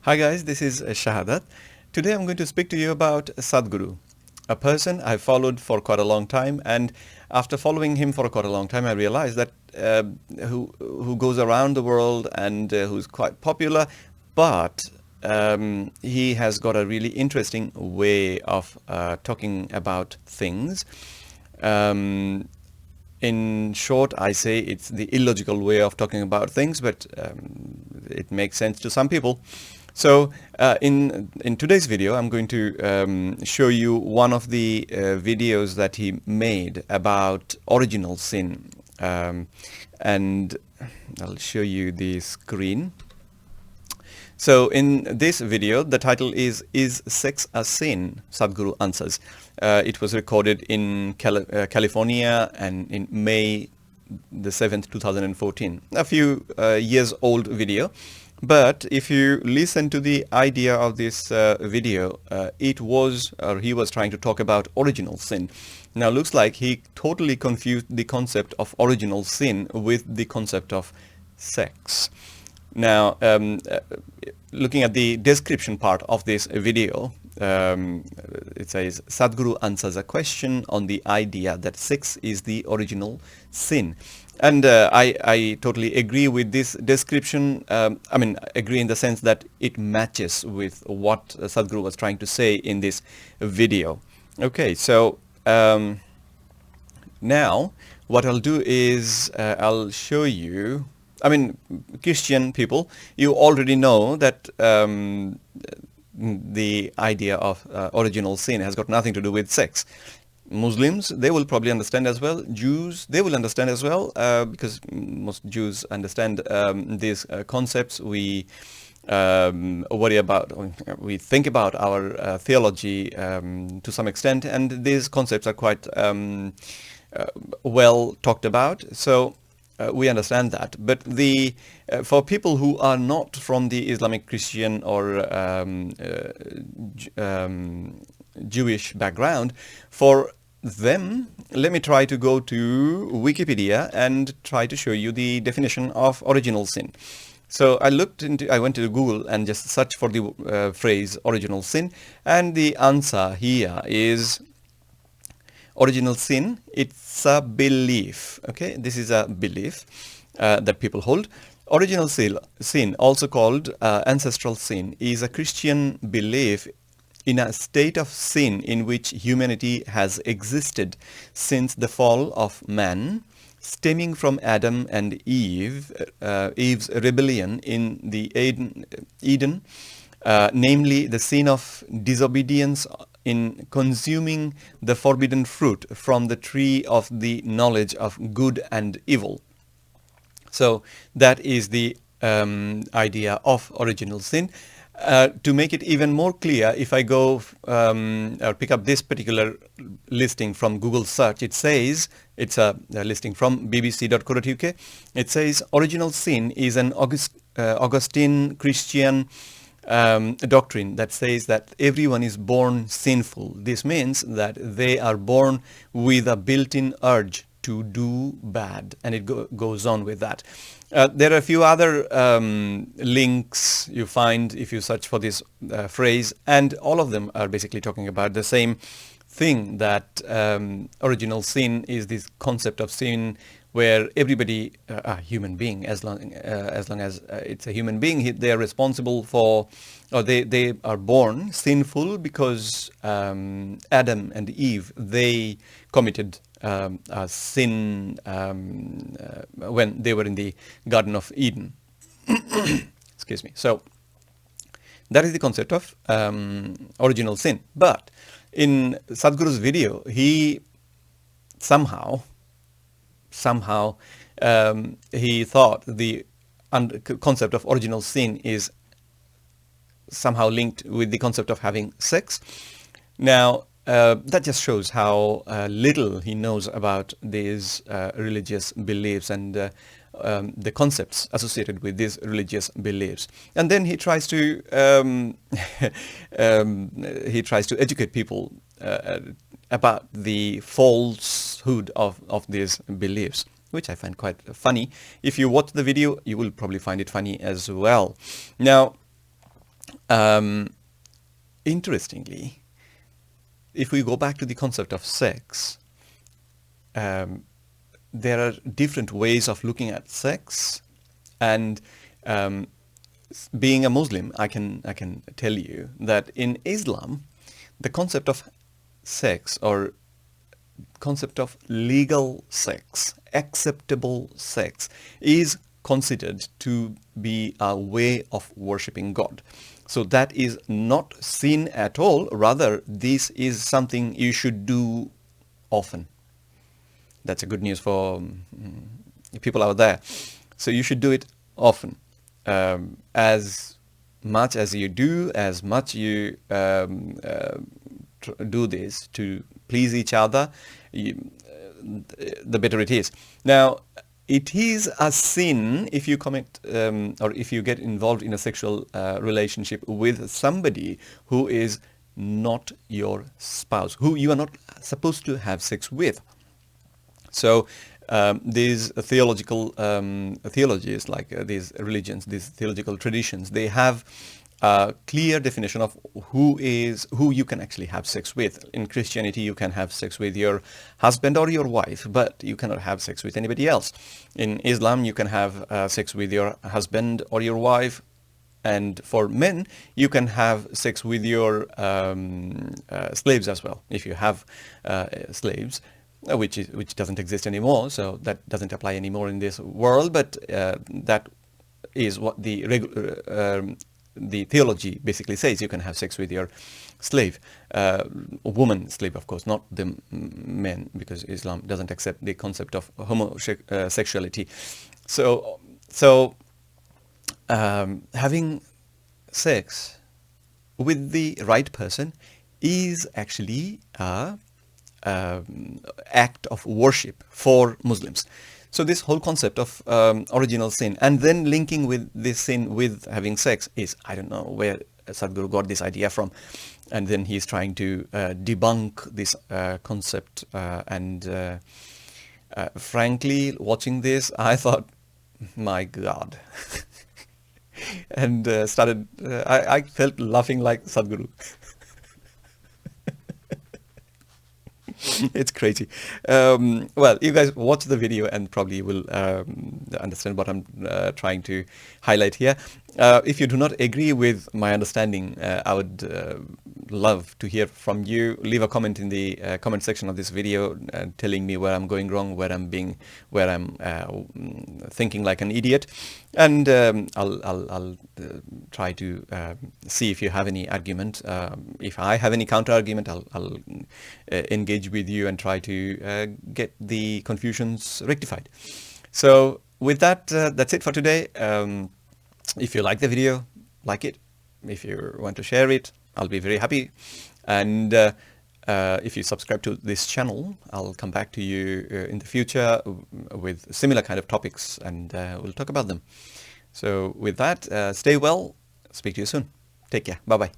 Hi guys, this is Shahadat. Today I'm going to speak to you about Sadhguru, a person I followed for quite a long time, and after following him for quite a long time I realized that who goes around the world and who's quite popular, but he has got a really interesting way of talking about things. Um, in short, I say it's the illogical way of talking about things, but it makes sense to some people. So in today's video, I'm going to show you one of the videos that he made about original sin, and I'll show you the screen. So in this video, the title is Sex a Sin? Sadhguru Answers. It was recorded in California and in May the 7th, 2014. A few years old video. But if you listen to the idea of this video, he was trying to talk about original sin. Now looks like he totally confused the concept of original sin with the concept of sex. Now, looking at the description part of this video, it says, Sadhguru answers a question on the idea that sex is the original sin. And I totally agree with this description. Agree in the sense that it matches with what Sadhguru was trying to say in this video. Okay, so now what I'll do is I'll show you. Christian people, you already know that the idea of original sin has got nothing to do with sex. Muslims, they will probably understand as well. Jews, they will understand as well, because most Jews understand these concepts. We worry about, we think about our theology to some extent, and these concepts are quite well talked about. So we understand that, but for people who are not from the Islamic, Christian, or Jewish background, for them, let me try to go to Wikipedia and try to show you the definition of original sin. So I went to Google and just searched for the phrase original sin, and the answer here is original sin. It's a belief. Okay, this is a belief that people hold. Original sin, also called ancestral sin, is a Christian belief in a state of sin in which humanity has existed since the fall of man, stemming from Adam and Eve's rebellion in the Eden, namely the sin of disobedience in consuming the forbidden fruit from the tree of the knowledge of good and evil. So that is the idea of original sin. To make it even more clear, if I go or pick up this particular listing from Google search, it says, it's a listing from bbc.co.uk, it says original sin is an Augustine Christian doctrine that says that everyone is born sinful. This means that they are born with a built-in urge to do bad, and it goes on with that. There are a few other links you find if you search for this phrase, and all of them are basically talking about the same thing, that original sin is this concept of sin where everybody, a human being, as long as it's a human being, they are responsible for, or they are born sinful because Adam and Eve, they committed a sin when they were in the Garden of Eden. Excuse me. So that is the concept of original sin. But in Sadhguru's video, he somehow he thought the concept of original sin is somehow linked with the concept of having sex. Now, that just shows how little he knows about these religious beliefs and the concepts associated with these religious beliefs. And then he tries to educate people about the falsehood of these beliefs, which I find quite funny. If you watch the video, you will probably find it funny as well. Now, Interestingly, if we go back to the concept of sex, there are different ways of looking at sex, and being a Muslim, I can tell you that in Islam, the concept of sex, or concept of legal sex, acceptable sex, is considered to be a way of worshipping God. So that is not sin at all. Rather, this is something you should do often. That's a good news for people out there. So you should do it often. As much as you do, as much you do this to please each other, the better it is. Now, it is a sin if you commit or if you get involved in a sexual relationship with somebody who is not your spouse, who you are not supposed to have sex with. So these theological theologies, like these religions, these theological traditions, they have a clear definition of who you can actually have sex with. In Christianity, you can have sex with your husband or your wife, but you cannot have sex with anybody else. In Islam, you can have sex with your husband or your wife. And for men, you can have sex with your slaves as well, if you have slaves. Which doesn't exist anymore, so that doesn't apply anymore in this world. But that is what the theology basically says. You can have sex with your slave, woman slave, of course, not the men, because Islam doesn't accept the concept of homosexuality. So having sex with the right person is actually a act of worship for Muslims. So this whole concept of original sin, and then linking with this sin with having sex, is, I don't know where Sadhguru got this idea from, and then he's trying to debunk this concept, and frankly, watching this, I thought, my God. And I felt laughing like Sadhguru. It's crazy. Well, you guys watch the video and probably will understand what I'm trying to highlight here. If you do not agree with my understanding, I would love to hear from you. Leave a comment in the comment section of this video, telling me where I'm going wrong, where I'm thinking like an idiot, and I'll try to see if you have any argument. If I have any counter argument, I'll engage with you and try to get the confusions rectified. So with that, that's it for today. If you like the video, like it. If you want to share it, I'll be very happy. And if you subscribe to this channel, I'll come back to you in the future with similar kind of topics, and we'll talk about them. So with that, stay well. Speak to you soon. Take care. Bye-bye.